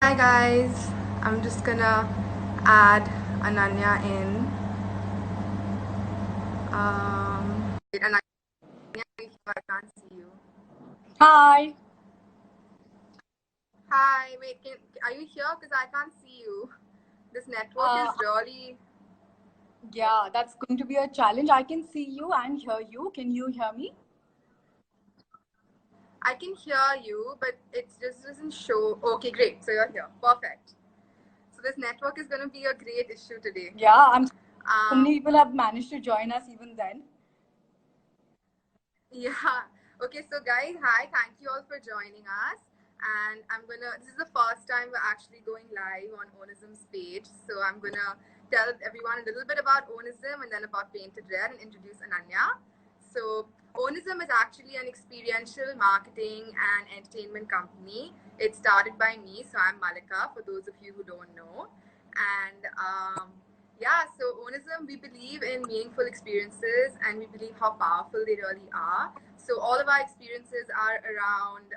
Hi guys, I'm just gonna add Ananya in. Wait, Ananya, I can't see you. Hi. Hi, wait, are you here? Because I can't see you. This network is really. Yeah, that's going to be a challenge. I can see you and hear you. Can you hear me? I can hear you, but it just doesn't show. Okay, great. So you're here. Perfect. So this network is gonna be a great issue today. Yeah, so many people have managed to join us even then. Yeah. Okay, so guys, hi. Thank you all for joining us. And this is the first time we're actually going live on Onism's page. So I'm gonna tell everyone a little bit about Onism and then about Painted Red and introduce Ananya. So Onism is actually an experiential marketing and entertainment company. It started by me, so I'm Malika, for those of you who don't know. And yeah, so Onism, we believe in meaningful experiences and we believe how powerful they really are. So all of our experiences are around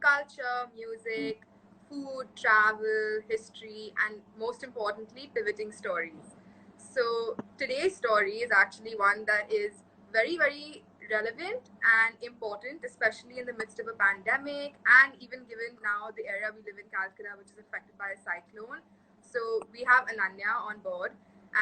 culture, music, food, travel, history, and most importantly, pivoting stories. So today's story is actually one that is very, very relevant and important, especially in the midst of a pandemic and even given now the area we live in, Calcutta, which is affected by a cyclone. So we have Ananya on board,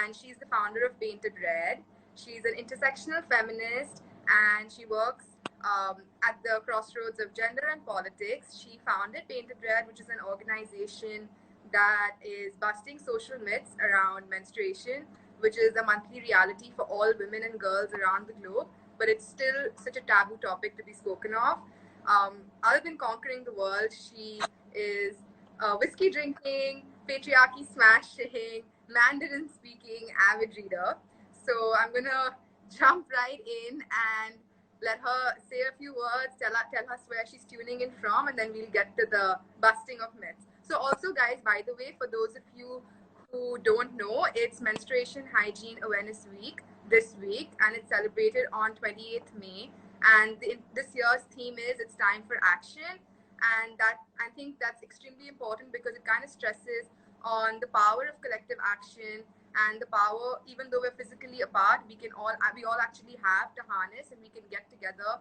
and she's the founder of Painted Red. She's an intersectional feminist, and she works at the crossroads of gender and politics. She founded Painted Red, which is an organization that is busting social myths around menstruation, which is a monthly reality for all women and girls around the globe, but it's still such a taboo topic to be spoken of. Other than conquering the world, she is a whiskey drinking, patriarchy smashing, Mandarin speaking avid reader. So I'm gonna jump right in and let her say a few words, tell us where she's tuning in from, and then we'll get to the busting of myths. So also, guys, by the way, for those of you who don't know, it's Menstruation Hygiene Awareness Week this week, and it's celebrated on 28th May. And this year's theme is "It's Time for Action," and that I think that's extremely important because it kind of stresses on the power of collective action and the power, even though we're physically apart, we all actually have to harness, and we can get together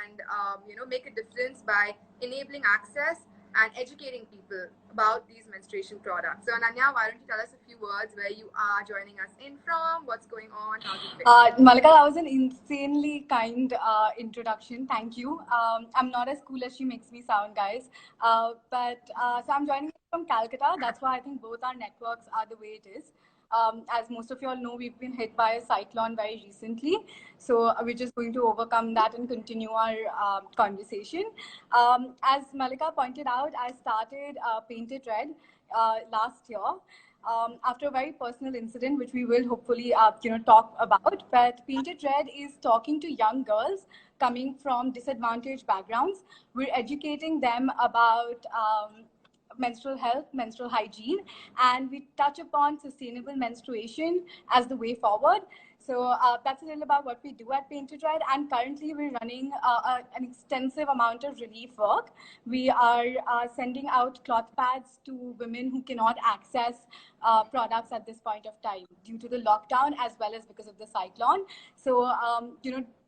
and make a difference by enabling access and educating people about these menstruation products. So Ananya, why don't you tell us a few words where you are joining us in from, what's going on, how's it been? Malika, that was an insanely kind introduction. Thank you. I'm not as cool as she makes me sound, guys. So I'm joining from Calcutta. That's why I think both our networks are the way it is. As most of you all know, we've been hit by a cyclone very recently. So we're just going to overcome that and continue our conversation. As Malika pointed out, I started Painted Red last year. After a very personal incident, which we will hopefully talk about. But Painted Red is talking to young girls coming from disadvantaged backgrounds. We're educating them about menstrual health, menstrual hygiene, and we touch upon sustainable menstruation as the way forward. So that's a little about what we do at Painted Red. And currently, we're running an extensive amount of relief work. We are sending out cloth pads to women who cannot access products at this point of time due to the lockdown as well as because of the cyclone. So,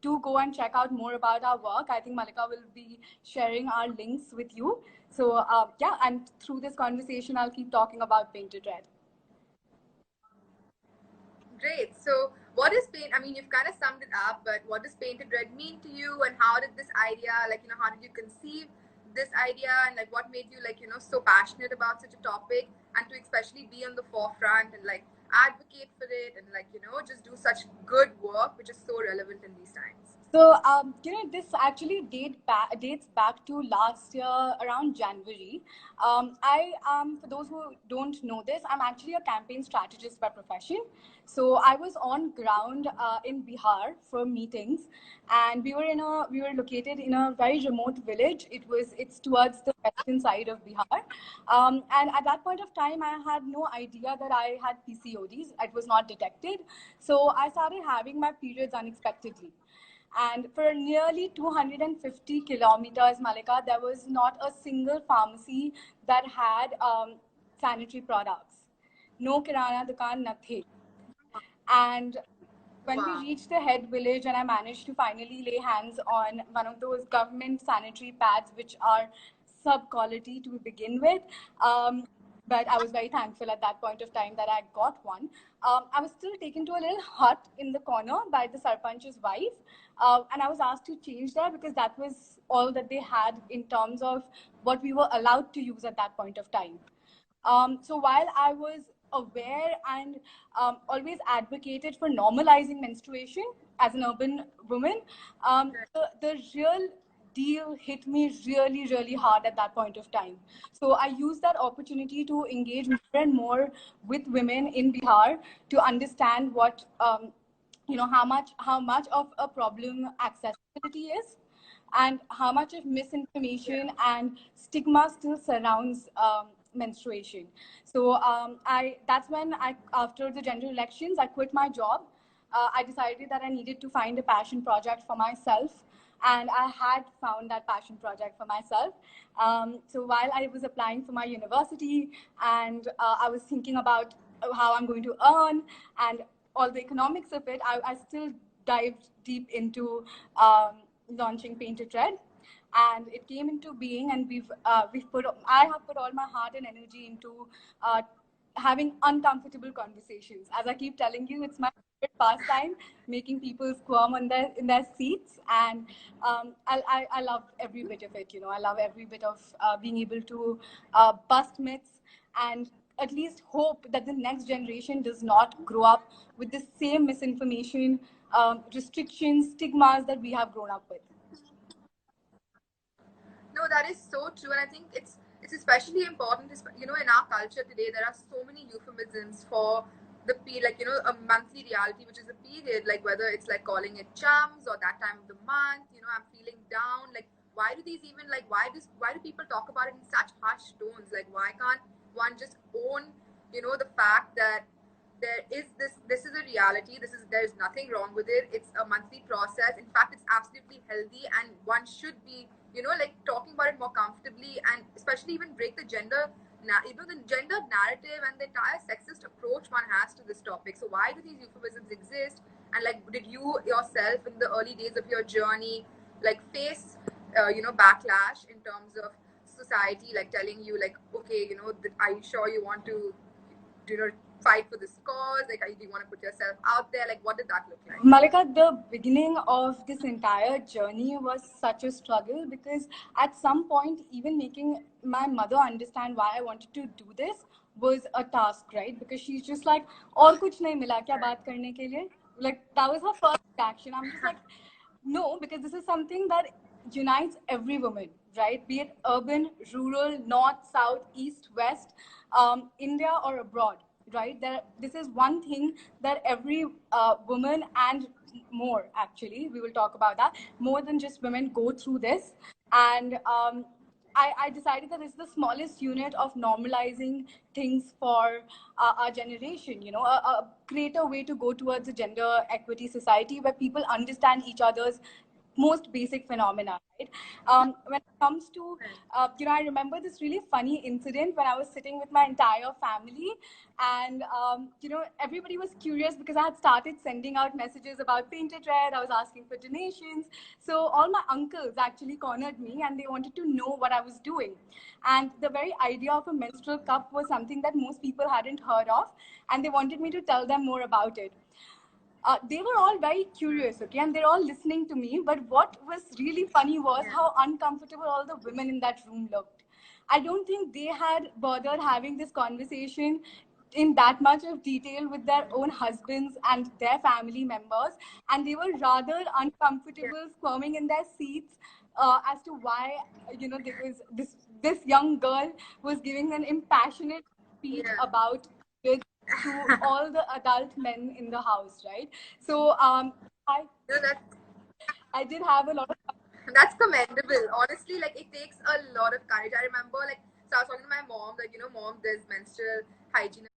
do go and check out more about our work. I think Malika will be sharing our links with you. So, yeah, and through this conversation, I'll keep talking about Painted Red. Great. So, what is paint? I mean, you've kind of summed it up, but what does Painted Red mean to you, and how did this idea, how did you conceive this idea, and what made you, so passionate about such a topic, and to especially be on the forefront and advocate for it, and just do such good work, which is so relevant in these times. So, this actually dates back to last year around January. For those who don't know this, I'm actually a campaign strategist by profession. So I was on ground in Bihar for meetings, and we were located in a very remote village. It's towards the western side of Bihar, and at that point of time, I had no idea that I had PCODs. It was not detected, so I started having my periods unexpectedly. And for nearly 250 kilometers, Malika, there was not a single pharmacy that had sanitary products. No kirana dukan, nothing. And when we Wow. reached the head village and I managed to finally lay hands on one of those government sanitary pads, which are sub quality to begin with. But I was very thankful at that point of time that I got one. I was still taken to a little hut in the corner by the Sarpanch's wife. And I was asked to change there because that was all that they had in terms of what we were allowed to use at that point of time. So while I was aware and always advocated for normalizing menstruation as an urban woman, the real deal hit me really, really hard at that point of time. So I used that opportunity to engage more and more with women in Bihar to understand what, how much of a problem accessibility is, and how much of misinformation and stigma still surrounds menstruation. So that's when after the general elections, I quit my job. I decided that I needed to find a passion project for myself. And I had found that passion project for myself. So while I was applying for my university and I was thinking about how I'm going to earn and all the economics of it, I still dived deep into launching Painted Red, and it came into being. And I have put all my heart and energy into having uncomfortable conversations. As I keep telling you, it's my favorite pastime, making people squirm in their seats, and I love every bit of it. I love every bit of being able to bust myths and at least hope that the next generation does not grow up with the same misinformation, restrictions, stigmas that we have grown up with. No, that is so true, and I think it's especially important. In our culture today, there are so many euphemisms for the period, a monthly reality, which is a period, like whether it's like calling it chums or that time of the month. I'm feeling down. Like, why do these even like why do people talk about it in such harsh tones? Like, why can't one just own, the fact that this is a reality. There's nothing wrong with it. It's a monthly process. In fact, it's absolutely healthy, and one should be like talking about it more comfortably, and especially even break the the gender narrative and the entire sexist approach one has to this topic. So why do these euphemisms exist? And like, did you yourself in the early days of your journey like face backlash in terms of society like telling you like, okay, are you sure you want to fight for this cause? Like, do you want to put yourself out there? Like, what did that look like? Malika, the beginning of this entire journey was such a struggle because at some point, even making my mother understand why I wanted to do this was a task, right? Because she's just like, और कुछ नहीं मिला क्या बात करने के लिए? Like, that was her first reaction. I'm just like, no, because this is something that unites every woman, right? Be it urban, rural, north, south, east, west, India or abroad, right? This is one thing that every woman and more, actually, we will talk about that, more than just women go through this. And I decided that it's the smallest unit of normalizing things for our generation, a greater way to go towards a gender equity society where people understand each other's most basic phenomena, right? When it comes to, I remember this really funny incident when I was sitting with my entire family, and everybody was curious because I had started sending out messages about Painted Red. I was asking for donations, so all my uncles actually cornered me, and they wanted to know what I was doing. And the very idea of a menstrual cup was something that most people hadn't heard of, and they wanted me to tell them more about it. They were all very curious, okay, and they're all listening to me. But what was really funny was how uncomfortable all the women in that room looked. I don't think they had bothered having this conversation in that much of detail with their own husbands and their family members, and they were rather uncomfortable squirming in their seats as to why there was this young girl was giving an impassionate speech about this to all the adult men in the house, right? So I That's I did have a lot of. that's commendable. Honestly, like it takes a lot of courage. I remember like so I was talking to my mom, like, mom, there's menstrual hygiene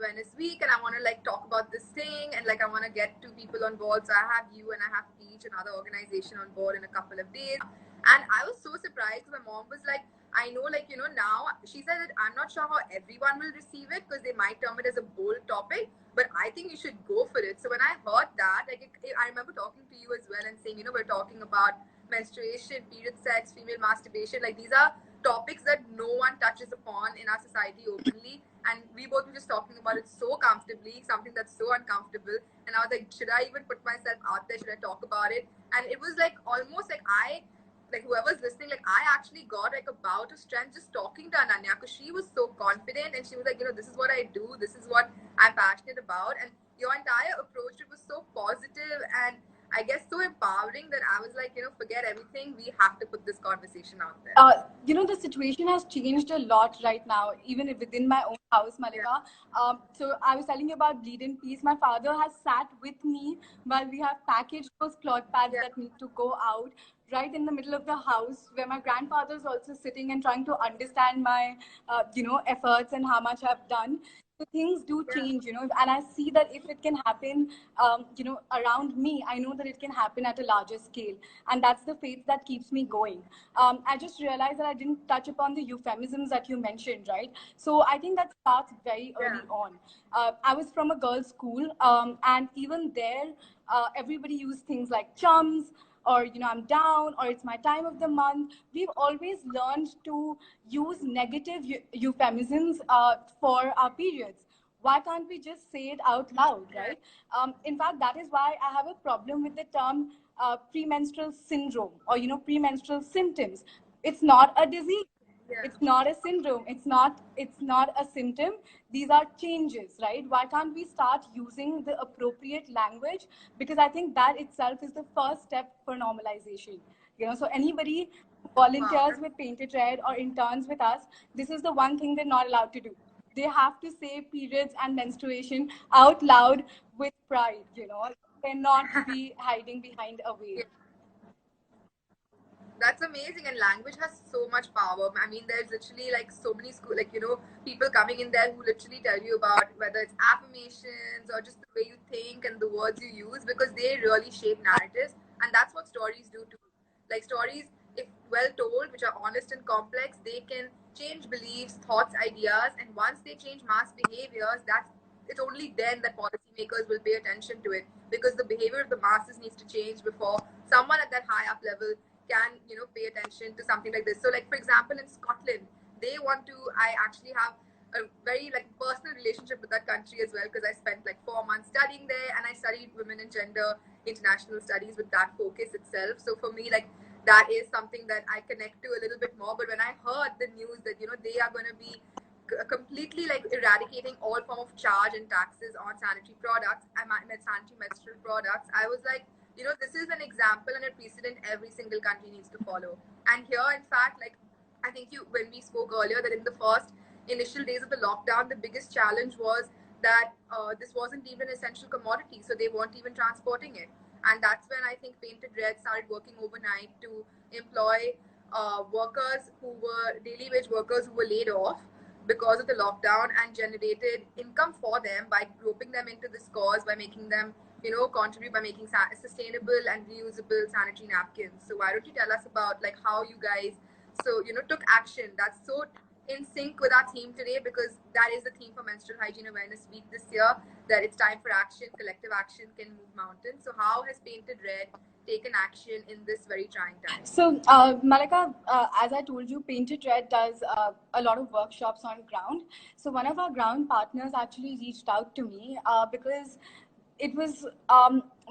Awareness Week, and I want to like talk about this thing, and like I want to get two people on board. So I have you, and I have Peach, another organization, on board in a couple of days. And I was so surprised. My mom was like, I know, like, you know, now she said that I'm not sure how everyone will receive it because they might term it as a bold topic, but I think you should go for it. So when I heard that, like, I remember talking to you as well and saying, you know, we're talking about menstruation, period sex, female masturbation. Like, these are topics that no one touches upon in our society openly. And we both were just talking about it so comfortably, something that's so uncomfortable. And I was like, should I even put myself out there? Should I talk about it? And it was like almost like whoever's listening, like I actually got like a bout of strength just talking to Ananya because she was so confident and she was like, you know, this is what I do, this is what I'm passionate about. And your entire approach to it was so positive and I guess so empowering that I was like, you know, forget everything. We have to put this conversation out there. You know, the situation has changed a lot right now, even within my own house, Malika. So I was telling you about Bleed in Peace. My father has sat with me while we have packaged those cloth pads that need to go out right in the middle of the house, where my grandfather is also sitting and trying to understand my, you know, efforts and how much I've done. So things do change, you know, and I see that if it can happen, you know, around me, I know that it can happen at a larger scale. And that's the faith that keeps me going. I just realized that I didn't touch upon the euphemisms that you mentioned, right? So I think that starts very early on. I was from a girls' school, and even there, everybody used things like chums, or you know, I'm down, or it's my time of the month. We've always learned to use negative euphemisms for our periods. Why can't we just say it out loud, right? In fact, that is why I have a problem with the term premenstrual syndrome, or you know, premenstrual symptoms. It's not a disease. It's not a syndrome. It's not a symptom. These are changes, right? Why can't we start using the appropriate language? Because I think that itself is the first step for normalization. You know, so anybody who volunteers with Painted Red or interns with us, this is the one thing they're not allowed to do. They have to say periods and menstruation out loud with pride, you know. They're not to be hiding behind a veil. That's amazing, and language has so much power. I mean, there's literally like so many school, like, you know, people coming in there who literally tell you about whether it's affirmations or just the way you think and the words you use, because they really shape narratives, and that's what stories do too. Like, stories, if well told, which are honest and complex, they can change beliefs, thoughts, ideas, and once they change mass behaviors, it's only then that policymakers will pay attention to it, because the behavior of the masses needs to change before someone at that high up level can, you know, pay attention to something like this. So like, for example, in Scotland, they want to, I actually have a very like personal relationship with that country as well, because I spent like 4 months studying there, and I studied women and gender international studies with that focus itself. So for me, like, that is something that I connect to a little bit more. But when I heard the news that, you know, they are going to be completely like eradicating all form of charge and taxes on sanitary products, sanitary menstrual products, I was like, you know, this is an example and a precedent every single country needs to follow. And here, in fact, like, I think when we spoke earlier, that in the first initial days of the lockdown, the biggest challenge was that this wasn't even an essential commodity, so they weren't even transporting it. And that's when I think Painted Red started working overnight to employ workers who were daily wage workers who were laid off because of the lockdown, and generated income for them by grouping them into this cause, by making them, you know, contribute by making sustainable and reusable sanitary napkins. So why don't you tell us about like how you guys, so, you know, took action? That's so in sync with our theme today, because that is the theme for Menstrual Hygiene Awareness Week this year, that it's time for action. Collective action can move mountains. So how has Painted Red taken action in this very trying time? So, Malika, as I told you, Painted Red does a lot of workshops on ground. So one of our ground partners actually reached out to me because it was,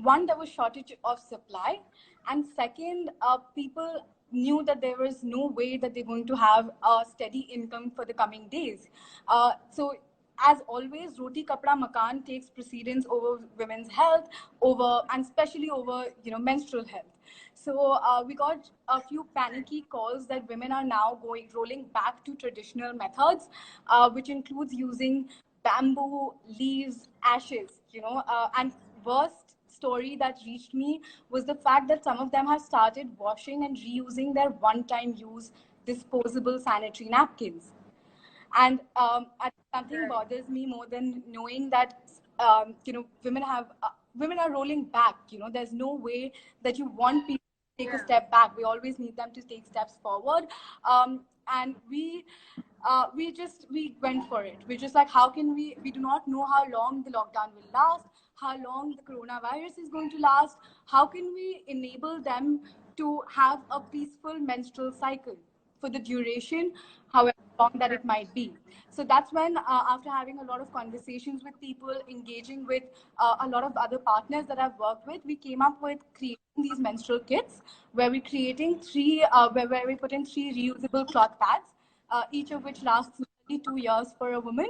one, there was shortage of supply, and second, people knew that there was no way that they're going to have a steady income for the coming days. So as always, roti kapda makan takes precedence over women's health, over, and especially over, you know, menstrual health. So we got a few panicky calls that women are now rolling back to traditional methods, which includes using bamboo, leaves, ashes, you know, and worst story that reached me was the fact that some of them have started washing and reusing their one-time use disposable sanitary napkins. And something bothers me more than knowing that women are rolling back. There's no way that you want people to take a step back. We always need them to take steps forward. And we went for it. We're just like, how can we do not know how long the lockdown will last, how long the coronavirus is going to last. How can we enable them to have a peaceful menstrual cycle for the duration, however long that it might be? So that's when, after having a lot of conversations with people, engaging with a lot of other partners that I've worked with, we came up with creating these menstrual kits, where we're creating where we put in three reusable cloth pads, each of which lasts nearly 2 years for a woman.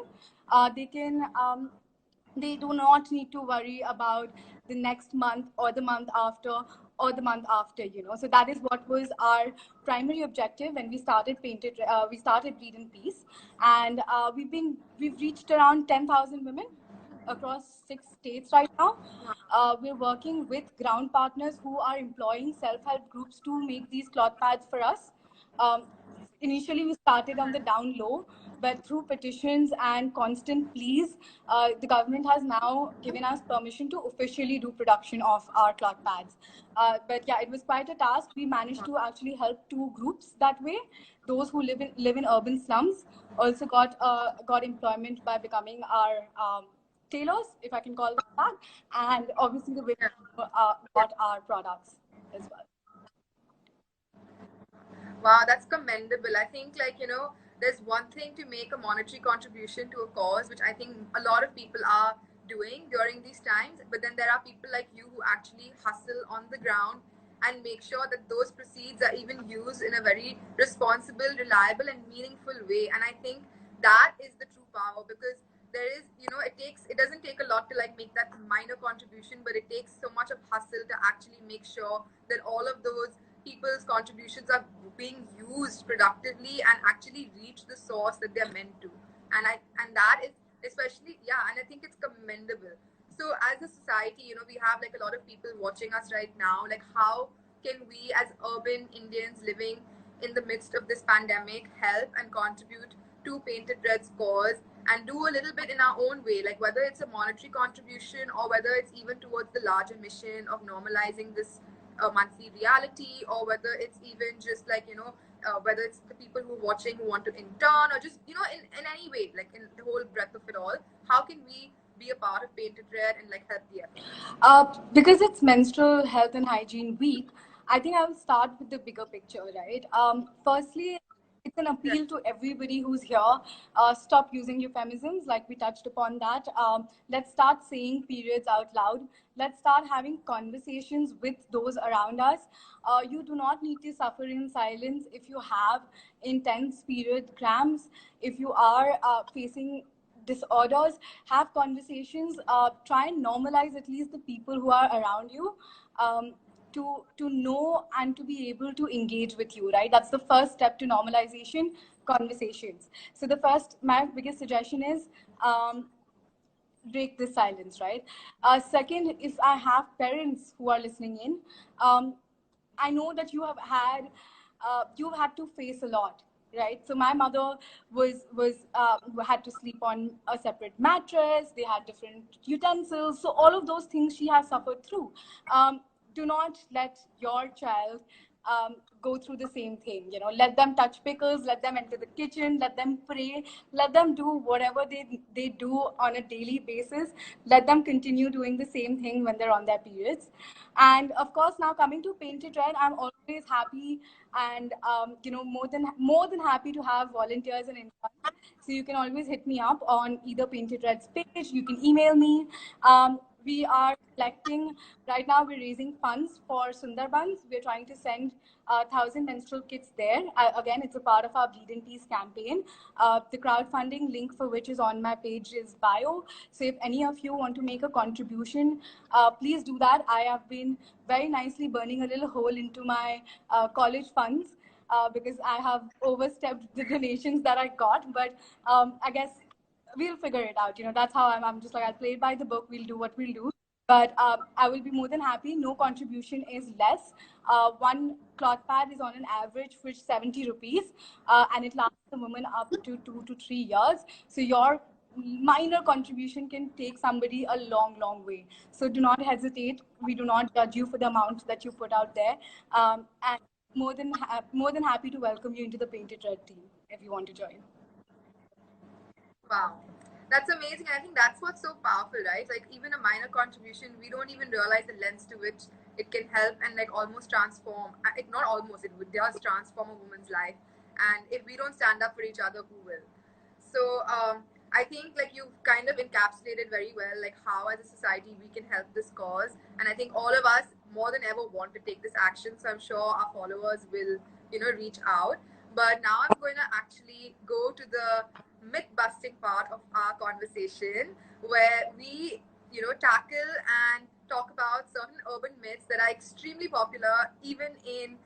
They do not need to worry about the next month or the month after or the month after. So that is what was our primary objective when we started Breed in Peace. And we've reached around 10,000 women across 6 states right now. We're working with ground partners who are employing self-help groups to make these cloth pads for us. Initially, we started on the down low, but through petitions and constant pleas, the government has now given us permission to officially do production of our cloth pads. But yeah, it was quite a task. We managed to actually help 2 groups that way. Those who live in urban slums also got employment by becoming our tailors, if I can call them that, and obviously the women got our products as well. Wow, that's commendable. I think, there's one thing to make a monetary contribution to a cause, which I think a lot of people are doing during these times. But then there are people like you who actually hustle on the ground and make sure that those proceeds are even used in a very responsible, reliable, and meaningful way. And I think that is the true power, because there is, it doesn't take a lot to make that minor contribution, but it takes so much of hustle to actually make sure that all of those people's contributions are being used productively and actually reach the source that they're meant to. And that is especially, and I think it's commendable. So as a society, we have a lot of people watching us right now. How can we as urban Indians living in the midst of this pandemic help and contribute to Painted Red's cause and do a little bit in our own way, whether it's a monetary contribution or whether it's even towards the larger mission of normalizing this monthly reality, or whether it's even just whether it's the people who are watching who want to intern, or just in any way, in the whole breadth of it all. How can we be a part of Painted Red and help the effort? Because it's Menstrual Health and Hygiene Week, I think I will start with the bigger picture, right? Firstly, it's an appeal to everybody who's here. Stop using euphemisms, like we touched upon that. Let's start saying periods out loud. Let's start having conversations with those around us. You do not need to suffer in silence if you have intense period cramps, if you are facing disorders. Have conversations. Try and normalize at least the people who are around you. To know and to be able to engage with you, right? That's the first step to normalization, conversations. So my biggest suggestion is break this silence, right? Second, if I have parents who are listening in, I know that you've had to face a lot, right? So my mother had to sleep on a separate mattress. They had different utensils. So all of those things she has suffered through. Do not let your child go through the same thing. Let them touch pickles, let them enter the kitchen, let them pray, let them do whatever they do on a daily basis. Let them continue doing the same thing when they're on their periods. And of course, now coming to Painted Red, I'm always happy and more than happy to have volunteers and interns. So you can always hit me up on either Painted Red's page. You can email me. We are collecting, right now we're raising funds for Sundarbans. We're trying to send 1,000 menstrual kits there. Again, it's a part of our Breed in Peace campaign. The crowdfunding link for which is on my page is bio. So if any of you want to make a contribution, please do that. I have been very nicely burning a little hole into my college funds because I have overstepped the donations that I got. But I guess we'll figure it out. That's how I'm just like, I'll play it by the book. We'll do what we'll do. But I will be more than happy. No contribution is less. One cloth pad is on an average for 70 rupees, and it lasts the woman up to 2 to 3 years. So your minor contribution can take somebody a long, long way. So do not hesitate. We do not judge you for the amount that you put out there, and more than happy to welcome you into the Painted Red team if you want to join. Wow. That's amazing. I think that's what's so powerful, right? Like even a minor contribution, we don't even realize the lens to which it can help and like almost transform. It not almost, it does transform a woman's life. And if we don't stand up for each other, who will? So I think like you've kind of encapsulated very well like how as a society we can help this cause. And I think all of us more than ever want to take this action. So I'm sure our followers will, reach out. But now I'm going to actually go to the myth busting part of our conversation where we, tackle and talk about certain urban myths that are extremely popular even in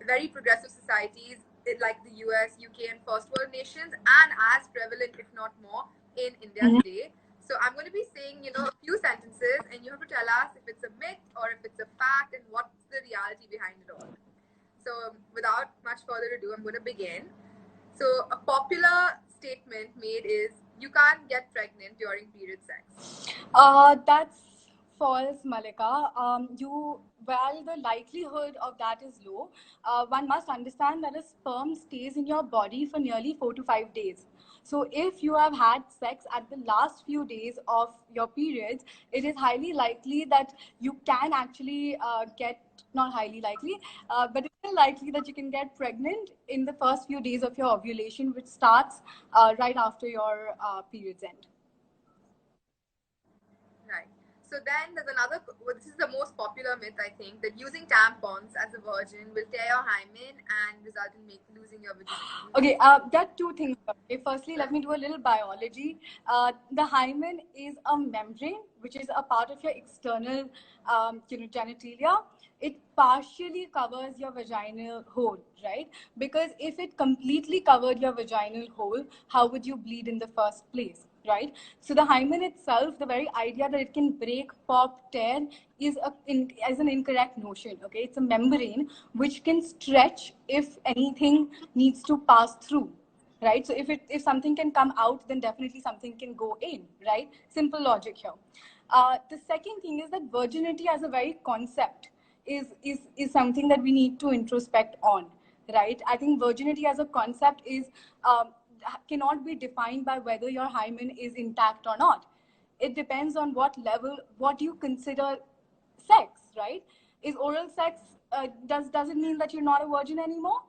very progressive societies like the US, UK, and first world nations, and as prevalent, if not more, in India today. So I'm going to be saying, a few sentences, and you have to tell us if it's a myth or if it's a fact, and what's the reality behind it all. So without much further ado, I'm going to begin. So a popular statement made is, you can't get pregnant during period sex. That's false, Malika. While the likelihood of that is low, one must understand that a sperm stays in your body for nearly 4 to 5 days. So if you have had sex at the last few days of your periods, it is highly likely that you can actually not highly likely, but it's still likely that you can get pregnant in the first few days of your ovulation, which starts right after your periods end. Right. So then there's another, this is the most popular myth, I think, that using tampons as a virgin will tear your hymen and result in losing your virginity. Okay, there are two things. Okay, firstly, let me do a little biology. The hymen is a membrane, which is a part of your external, genitalia. It partially covers your vaginal hole, right? Because if it completely covered your vaginal hole, how would you bleed in the first place? Right? So the hymen itself, the very idea that it can break, pop, tear is an incorrect notion. Okay, it's a membrane which can stretch if anything needs to pass through. Right? So if something can come out, then definitely something can go in. Right? Simple logic here. The second thing is that virginity as a very concept is something that we need to introspect on. Right? I think virginity as a concept is cannot be defined by whether your hymen is intact or not. It depends on what level, what you consider sex, right? Is oral sex, does it mean that you're not a virgin anymore?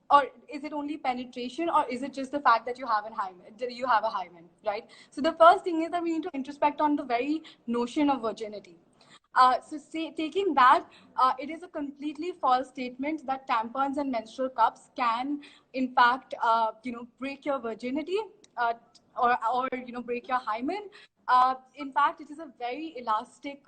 Or is it only penetration, or is it just the fact that you have a hymen, right? So the first thing is that we need to introspect on the very notion of virginity. Taking that, it is a completely false statement that tampons and menstrual cups can, in fact, break your virginity, or break your hymen. In fact, it is a very elastic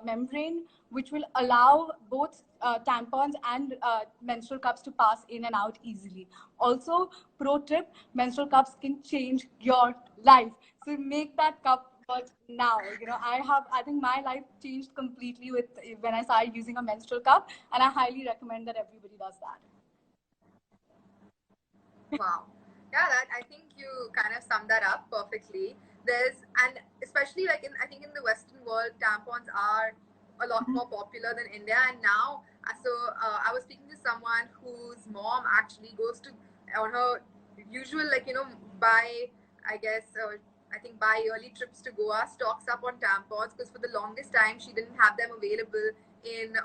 membrane which will allow both tampons and menstrual cups to pass in and out easily. Also, pro tip: menstrual cups can change your life. So make that cup work now. I think my life changed completely when I started using a menstrual cup, and I highly recommend that everybody does that. Wow. Yeah, I think you kind of summed that up perfectly. And especially like I think in the Western world, tampons are a lot more popular than India. And now, I was speaking to someone whose mom actually goes to, on her usual, buy, I guess, I think buy yearly trips to Goa, stocks up on tampons because for the longest time she didn't have them available in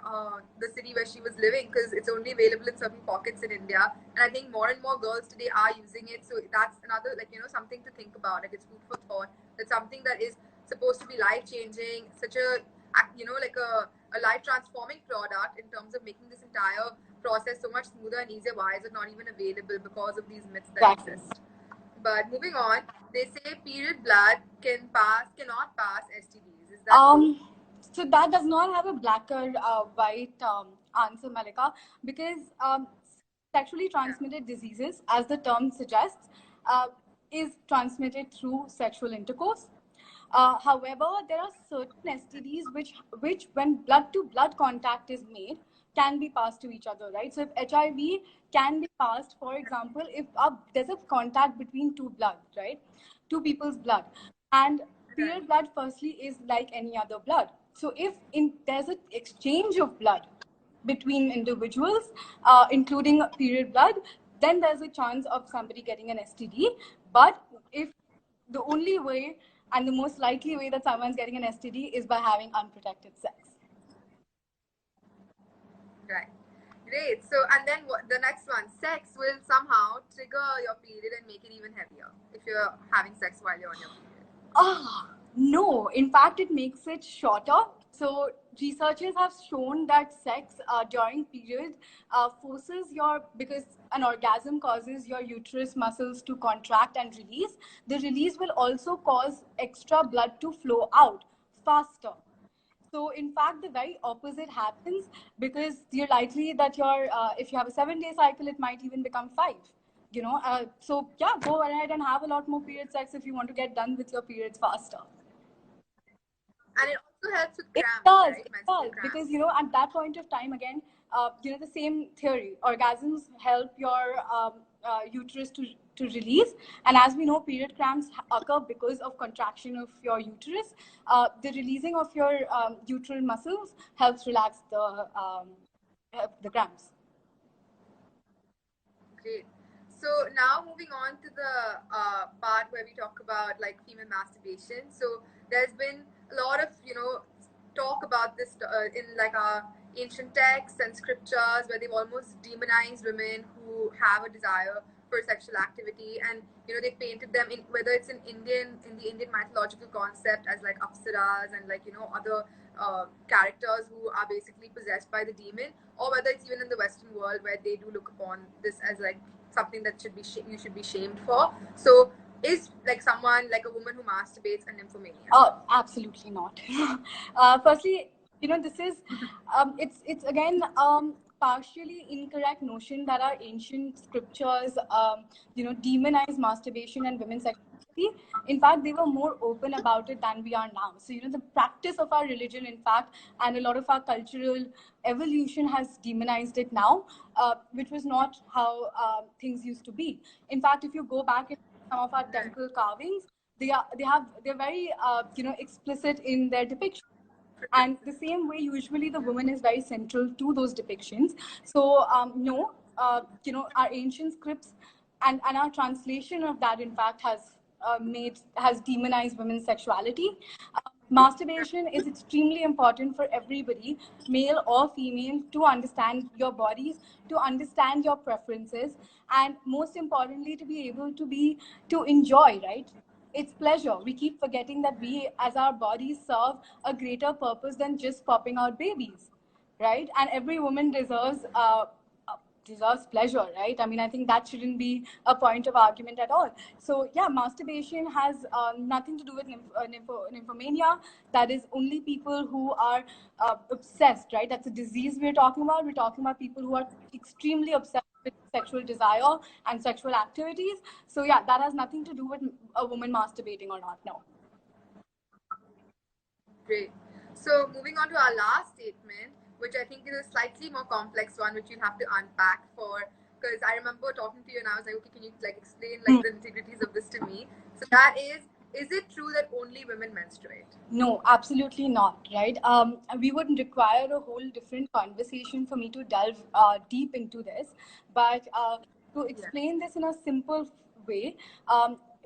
the city where she was living because it's only available in certain pockets in India. And I think more and more girls today are using it. So that's another, something to think about. Like it's food for thought. That's something that is supposed to be life changing, such a, a life transforming product in terms of making this entire process so much smoother and easier. Why is it not even available? Because of these myths that exist. But moving on, they say period blood cannot pass STDs. Is that true? So that does not have a black or white answer, Malika, because sexually transmitted diseases, as the term suggests, is transmitted through sexual intercourse. However, there are certain STDs which when blood to blood contact is made, can be passed to each other, right? So if HIV can be passed, for example, if there's a contact between two blood, right? Two people's blood. And period blood firstly is like any other blood. So if there's an exchange of blood between individuals, including period blood, then there's a chance of somebody getting an STD. But if the only way and the most likely way that someone's getting an STD is by having unprotected sex. Right. Great. So, and then the next one, sex will somehow trigger your period and make it even heavier if you're having sex while you're on your period. No. In fact, it makes it shorter. So researchers have shown that sex during period forces because an orgasm causes your uterus muscles to contract and release. The release will also cause extra blood to flow out faster. So in fact, the very opposite happens, because you're likely that if you have a 7-day cycle, it might even become 5. So yeah, go ahead and have a lot more period sex if you want to get done with your periods faster. And it also helps with cramps, it does, because at that point of time, again, the same theory, orgasms help your uterus to release, and as we know, period cramps occur because of contraction of your uterus. The releasing of your uterine muscles helps relax the cramps. Great. So now moving on to the part where we talk about like female masturbation. So there's been a lot of talk about this in like our ancient texts and scriptures, where they've almost demonized women who have a desire for sexual activity, and they painted them in, whether it's in the Indian mythological concept, as like apsaras and like other characters who are basically possessed by the demon, or whether it's even in the Western world where they do look upon this as like something that you should be shamed for. So is like someone like a woman who masturbates a nymphomaniac? Oh, absolutely not. Firstly, this is it's again partially incorrect notion that our ancient scriptures demonize masturbation and women's sexuality. In fact, they were more open about it than we are now. So the practice of our religion, in fact, and a lot of our cultural evolution has demonized it now, which was not how things used to be. In fact, if you go back in some of our temple carvings, they're very explicit in their depiction. And the same way, usually the woman is very central to those depictions. So no, our ancient scripts and our translation of that, in fact, has demonized women's sexuality. Masturbation is extremely important for everybody, male or female, to understand your bodies, to understand your preferences, and most importantly, to be able to enjoy, right? It's pleasure. We keep forgetting that we, as our bodies, serve a greater purpose than just popping out babies, right? And every woman deserves pleasure, right? I mean, I think that shouldn't be a point of argument at all. So yeah, masturbation has nothing to do with nymphomania. That is only people who are obsessed, right? That's a disease we're talking about. We're talking about people who are extremely obsessed with sexual desire and sexual activities. So yeah, that has nothing to do with a woman masturbating or not. No. Great. So moving on to our last statement, which I think is a slightly more complex one, which you'll have to unpack for, because I remember talking to you and I was like, okay, can you like explain like the integrities of this to me? So that is it true that only women menstruate? No, absolutely not, right? We would require a whole different conversation for me to delve deep into this. But to explain this in a simple way,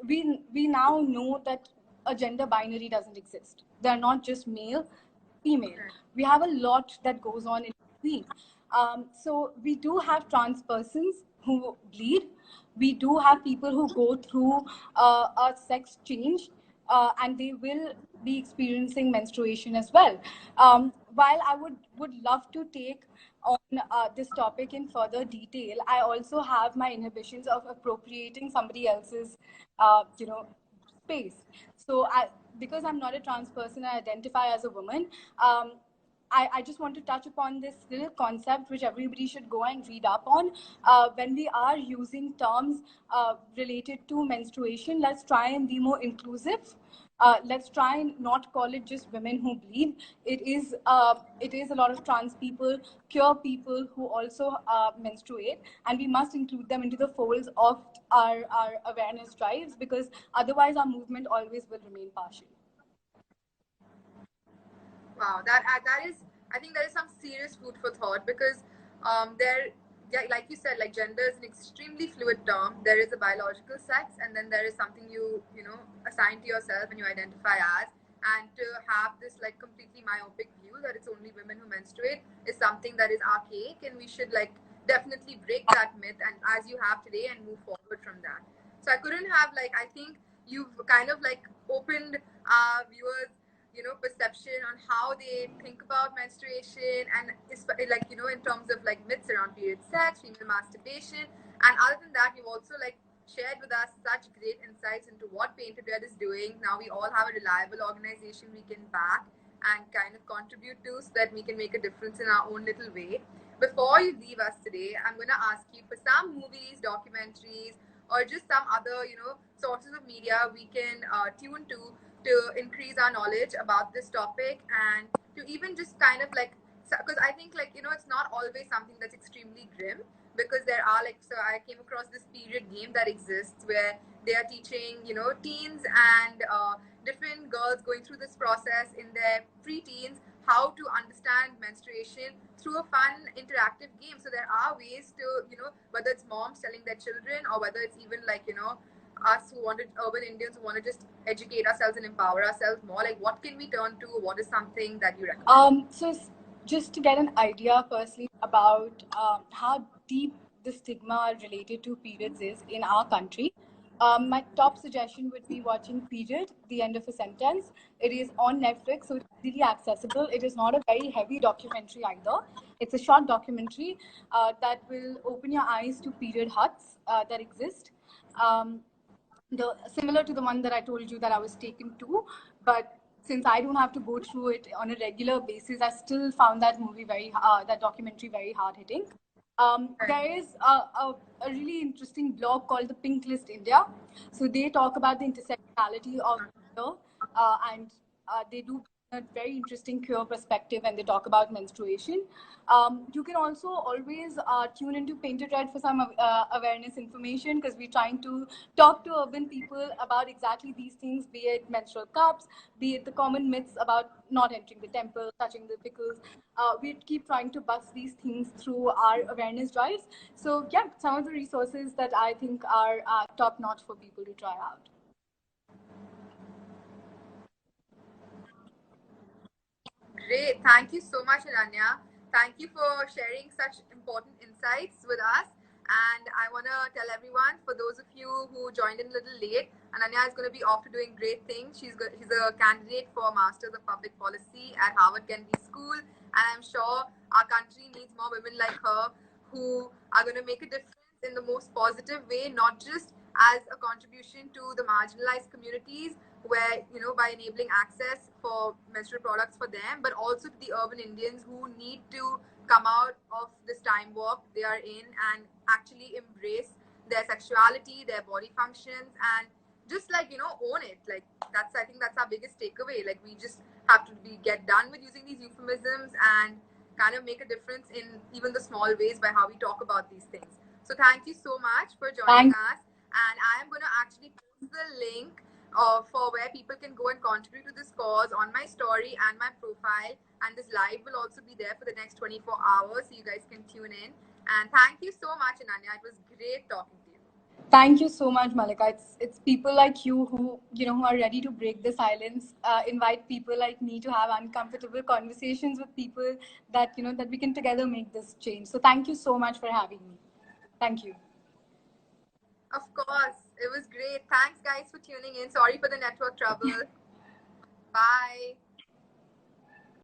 we now know that a gender binary doesn't exist. They're not just male, female. We have a lot that goes on in between. So we do have trans persons who bleed. We do have people who go through a sex change, and they will be experiencing menstruation as well. While I would love to take on this topic in further detail, I also have my inhibitions of appropriating somebody else's, space. So because I'm not a trans person, I identify as a woman. I just want to touch upon this little concept which everybody should go and read up on. When we are using terms related to menstruation, let's try and be more inclusive. Let's try and not call it just women who bleed. It is a lot of trans people, queer people who also menstruate, and we must include them into the folds of our awareness drives, because otherwise our movement always will remain partial. Wow, that is, I think there is some serious food for thought, because there, yeah, like you said, like gender is an extremely fluid term. There is a biological sex, and then there is something you know assign to yourself and you identify as. And to have this like completely myopic view that it's only women who menstruate is something that is archaic, and we should like definitely break that myth, and as you have today, and move forward from that. So I couldn't have like, I think you've kind of like opened viewers, you know, perception on how they think about menstruation, and it's like, you know, in terms of like myths around period sex, female masturbation. And other than that, you've also like shared with us such great insights into what Painted Red is doing. Now we all have a reliable organization we can back and kind of contribute to, so that we can make a difference in our own little way. Before you leave us today, I'm going to ask you for some movies, documentaries, or just some other, you know, sources of media we can tune to increase our knowledge about this topic, and to even just kind of like, because I think like, you know, it's not always something that's extremely grim, because there are like, so I came across this period game that exists where they are teaching, you know, teens and different girls going through this process in their pre-teens how to understand menstruation through a fun interactive game. So there are ways to, you know, whether it's moms telling their children, or whether it's even like, you know, us who wanted, urban Indians who want to just educate ourselves and empower ourselves more, like what can we turn to? What is something that you recommend? Just to get an idea, firstly, about how deep the stigma related to periods is in our country, my top suggestion would be watching Period, The End of a Sentence. It is on Netflix, so it's easily accessible. It is not a very heavy documentary either. It's a short documentary that will open your eyes to period huts that exist. Um, Similar to the one that I told you that I was taken to, but since I don't have to go through it on a regular basis, I still found that that documentary very hard hitting. There is a really interesting blog called the Pink List India. So they talk about the intersectionality of gender, and they do a very interesting queer perspective, and they talk about menstruation. You can also always tune into Painted Red for some awareness information, because we're trying to talk to urban people about exactly these things, be it menstrual cups, be it the common myths about not entering the temple, touching the pickles. We keep trying to bust these things through our awareness drives. So yeah, some of the resources that I think are top notch for people to try out. Great. Thank you so much, Ananya. Thank you for sharing such important insights with us. And I want to tell everyone, for those of you who joined in a little late, Ananya is going to be off to doing great things. She's a candidate for Masters of Public Policy at Harvard Kennedy School. And I'm sure our country needs more women like her who are going to make a difference in the most positive way, not just as a contribution to the marginalized communities, where, you know, by enabling access for menstrual products for them, but also to the urban Indians who need to come out of this time warp they are in and actually embrace their sexuality, their body functions, and just like, you know, own it. Like, that's, I think that's our biggest takeaway. Like, we just have to get done with using these euphemisms and kind of make a difference in even the small ways by how we talk about these things. So thank you so much for joining us, and I am going to actually post the link for where people can go and contribute to this cause on my story and my profile. And this live will also be there for the next 24 hours, so you guys can tune in. And thank you so much, Ananya. It was great talking to you. Thank you so much, Malika. It's people like you who, you know, who are ready to break the silence, invite people like me to have uncomfortable conversations with people that, you know, that we can together make this change. So thank you so much for having me. Thank you. Of course, it was great. Thanks, guys, for tuning in. Sorry for the network trouble. Bye.